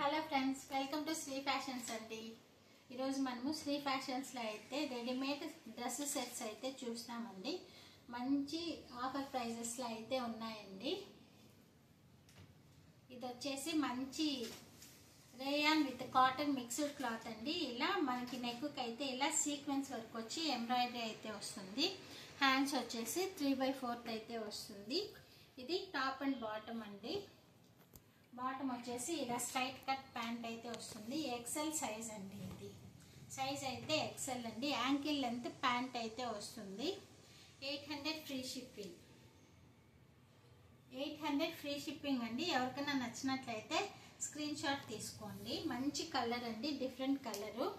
Hello friends, welcome to Sri fashions అండి. ఈరోజు మనము శ్రీ ఫ్యాషన్స్లో అయితే రెడీమేడ్ డ్రెస్ సెట్స్ అయితే చూస్తామండి. మంచి ఆఫర్ ప్రైజెస్లో అయితే ఉన్నాయండి. ఇది వచ్చేసి మంచి rayon with cotton mixed cloth అండి. ఇలా మనకి నెక్కి అయితే ఇలా సీక్వెన్స్ వర్క్ వచ్చి ఎంబ్రాయిడరీ అయితే వస్తుంది. హ్యాండ్స్ వచ్చేసి 3/4 అయితే వస్తుంది. ఇది టాప్ అండ్ బాటమ్ అండి. బాటమ్ వచ్చేసి ఇలా స్ట్రైట్ కట్ ప్యాంట్ అయితే వస్తుంది. ఎక్సెల్ సైజ్ అండి. ఇది సైజ్ అయితే ఎక్సెల్ అండి. యాంకిల్ లెంత్ ప్యాంట్ అయితే వస్తుంది. 800 ఫ్రీ షిప్పింగ్. 800 ఫ్రీ షిప్పింగ్ అండి. ఎవరికైనా నచ్చినట్లయితే స్క్రీన్ షాట్ తీసుకోండి. మంచి కలర్ అండి, డిఫరెంట్ కలరు.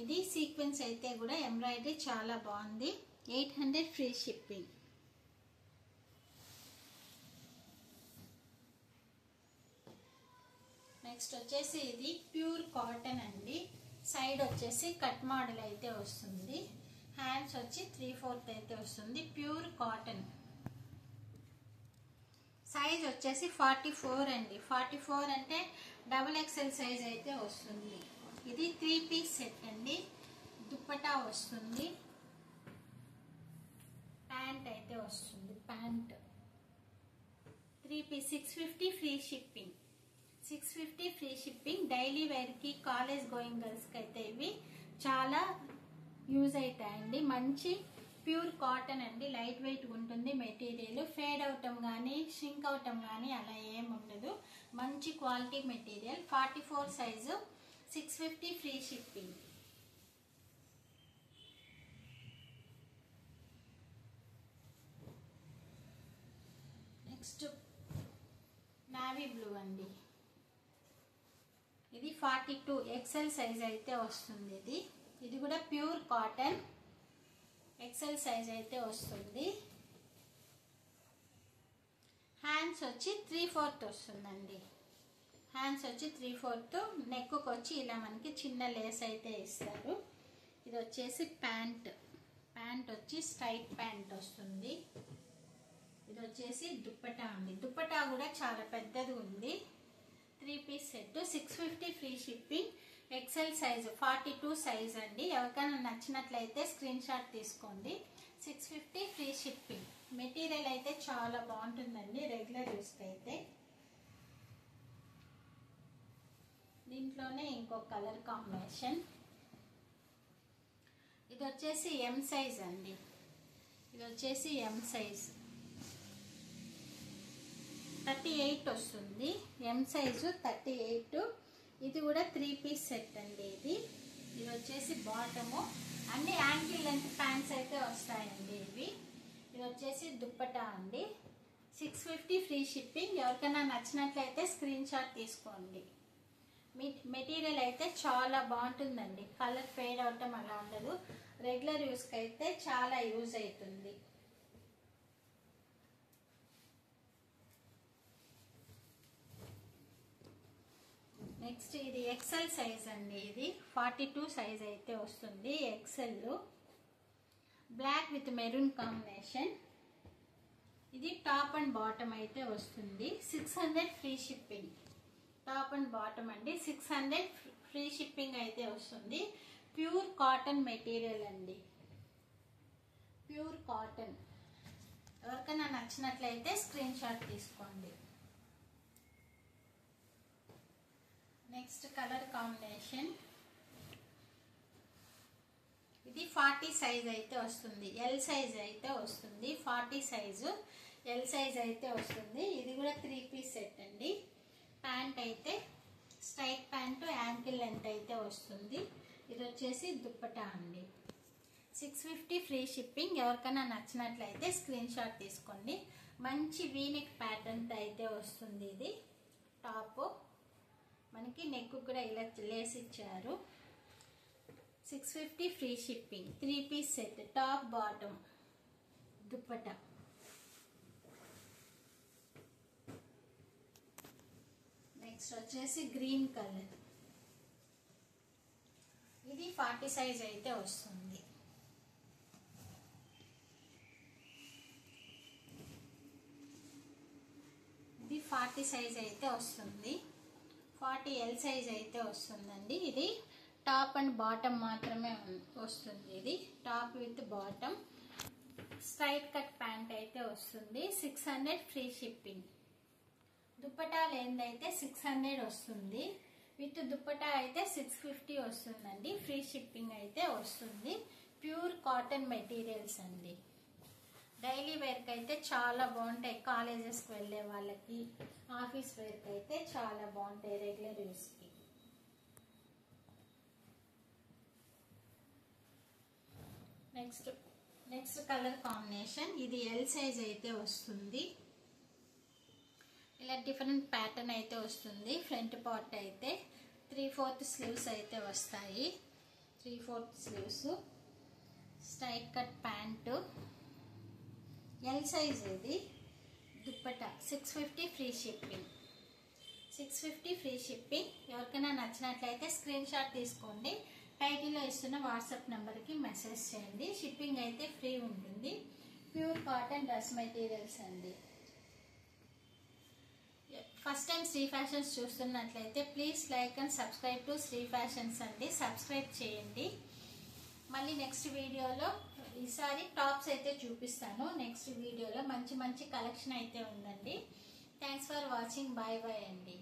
ఇది సీక్వెన్స్ అయితే కూడా ఎంబ్రాయిడరీ చాలా బాగుంది. 800 ఫ్రీ షిప్పింగ్. నెక్స్ట్ వచ్చేసి ఇది ప్యూర్ కాటన్ అండి. సైడ్ వచ్చేసి కట్ మోడల్ అయితే వస్తుంది. హ్యాండ్స్ వచ్చి 3/4 అయితే వస్తుంది. Pure cotton. సైజ్ వచ్చేసి 44 అండి. 44 అంటే XXL సైజ్ అయితే వస్తుంది. ఇది 3 పీస్ సెట్ అండి. దుప్పటా వస్తుంది. ప్యాంట్ అయితే వస్తుంది. Pant 3 piece 650 free shipping. 650 free shipping. Daily వేర్కి, కాలేజ్ గోయింగ్ గర్ల్స్కి అయితే ఇవి చాలా యూజ్ అవుతాయండి. మంచి ప్యూర్ కాటన్ అండి. లైట్ వెయిట్ ఉంటుంది మెటీరియల్. ఫేడ్ అవటం కానీ షింక్ అవటం కానీ అలా ఏమి ఉండదు. మంచి quality material. 44 size. 650 free shipping. Next navy blue అండి. ఇది 42 ఎక్సెల్ సైజ్ అయితే వస్తుంది. ఇది కూడా ప్యూర్ కాటన్. ఎక్సెల్ సైజ్ అయితే వస్తుంది. హ్యాండ్స్ వచ్చి 3/4 వస్తుందండి. హ్యాండ్స్ వచ్చి 3/4. నెక్కు వచ్చి ఇలా మనకి చిన్న లేస్ అయితే ఇస్తారు. ఇది వచ్చేసి ప్యాంట్. ప్యాంట్ వచ్చి స్ట్రైట్ ప్యాంట్ వస్తుంది. ఇది వచ్చేసి దుప్పటా అండి. దుప్పటా కూడా చాలా పెద్దది ఉంది. 3 piece set. 650 free shipping. XL size 42 size అండి. ఎవరికైనా నచ్చినట్లయితే స్క్రీన్ షాట్ తీసుకోండి. 650 ఫ్రీ షిప్పింగ్. మెటీరియల్ అయితే చాలా బాగుంటుందండి రెగ్యులర్ యూస్కి అయితే. దీంట్లోనే ఇంకో కలర్ కాంబినేషన్. ఇది వచ్చేసి ఎం సైజ్ అండి. ఇది వచ్చేసి ఎం సైజ్ 38 వస్తుంది. M size 38. ఇది కూడా 3 పీస్ సెట్ అండి. ఇది వచ్చేసి బాటము. అన్ని యాంకిల్ లెంత్ ప్యాంట్స్ అయితే వస్తాయండి ఇవి. ఇది వచ్చేసి దుప్పటా అండి. 650 ఫ్రీ షిప్పింగ్. ఎవరికైనా నచ్చినట్లయితే స్క్రీన్ షాట్ తీసుకోండి. మెటీరియల్ అయితే చాలా బాగుంటుందండి. కలర్ ఫేడ్ అవటం అలా ఉండదు. రెగ్యులర్ యూస్కి అయితే చాలా యూజ్ అవుతుంది. నెక్స్ట్ ఇది ఎక్సెల్ సైజ్ అండి. ఇది 42 సైజ్ అయితే వస్తుంది. XL. Black with maroon combination. ఇది టాప్ అండ్ బాటమ్ అయితే వస్తుంది. 600 free shipping. Top and bottom అండి. 600 ఫ్రీ షిప్పింగ్ అయితే వస్తుంది. ప్యూర్ కాటన్ మెటీరియల్ అండి. Pure cotton. ఎవరికైనా నచ్చినట్లయితే స్క్రీన్ షాట్ తీసుకోండి. Next colour combination. ఇది 40 సైజ్ అయితే వస్తుంది. ఎల్ సైజ్ అయితే వస్తుంది. 40 సైజు ఎల్ సైజ్ అయితే వస్తుంది. ఇది కూడా 3 పీస్ సెట్ అండి. ప్యాంట్ అయితే స్ట్రైట్ ప్యాంట్, యాంకిల్ లెంత్ అయితే వస్తుంది. ఇది వచ్చేసి దుప్పటా అండి. 650 ఫ్రీ షిప్పింగ్. ఎవరికైనా నచ్చినట్లయితే స్క్రీన్ షాట్ తీసుకోండి. మంచి వీనెక్ ప్యాటర్న్ అయితే వస్తుంది. ఇది టాప్. మనకి నెక్ కూడా ఇలా లేస్ ఇచ్చారు. 650 free shipping. 3 piece set. Top bottom dupatta. Next వచ్చేసి గ్రీన్ కలర్. ఇది 40 సైజ్ అయితే వస్తుంది. ఇది 40 సైజ్ అయితే వస్తుంది. 40 40L సైజ్ అయితే వస్తుందండి. ఇది టాప్ అండ్ బాటమ్ మాత్రమే వస్తుంది. ఇది top with bottom straight cut pant అయితే వస్తుంది. 600 ఫ్రీ షిప్పింగ్. దుప్పటా లేనిదైతే 600 వస్తుంది. విత్ దుప్పటా అయితే 650 వస్తుందండి. ఫ్రీ షిప్పింగ్ అయితే వస్తుంది. ప్యూర్ కాటన్ మెటీరియల్స్ అండి. డైలీ వేర్కి అయితే చాలా బాగుంటాయి. కాలేజెస్కి వెళ్ళే వాళ్ళకి, ఆఫీస్ వేర్కి అయితే చాలా బాగుంటాయి రెగ్యులర్ యూస్కి. Next colour combination. ఇది ఎల్ సైజ్ అయితే వస్తుంది. ఇలా డిఫరెంట్ ప్యాటర్న్ అయితే వస్తుంది. ఫ్రంట్ పార్ట్ అయితే 3/4 స్లీవ్స్ అయితే వస్తాయి. 3/4 sleeves, straight cut pants, L size. ఇది dupatta 650 free shipping. 650 free shipping. ఎవరికైనా నచ్చినట్లయితే స్క్రీన్ షాట్ తీసుకోండి. టైటిల్లో ఇస్తున్న వాట్సాప్ నెంబర్కి మెసేజ్ చేయండి. షిప్పింగ్ అయితే ఫ్రీ ఉంటుంది. ప్యూర్ కాటన్ డ్రెస్ మెటీరియల్స్ అండి. ఫస్ట్ టైం శ్రీ ఫ్యాషన్స్ చూస్తున్నట్లయితే please like and subscribe to Sri fashions అండి. సబ్స్క్రైబ్ చేయండి. మళ్ళీ నెక్స్ట్ వీడియోలో ఈసారి టాప్స్ అయితే చూపిస్తాను. నెక్స్ట్ వీడియోలో మంచి మంచి కలెక్షన్ అయితే ఉందండి. Thanks for watching. Bye bye అండి.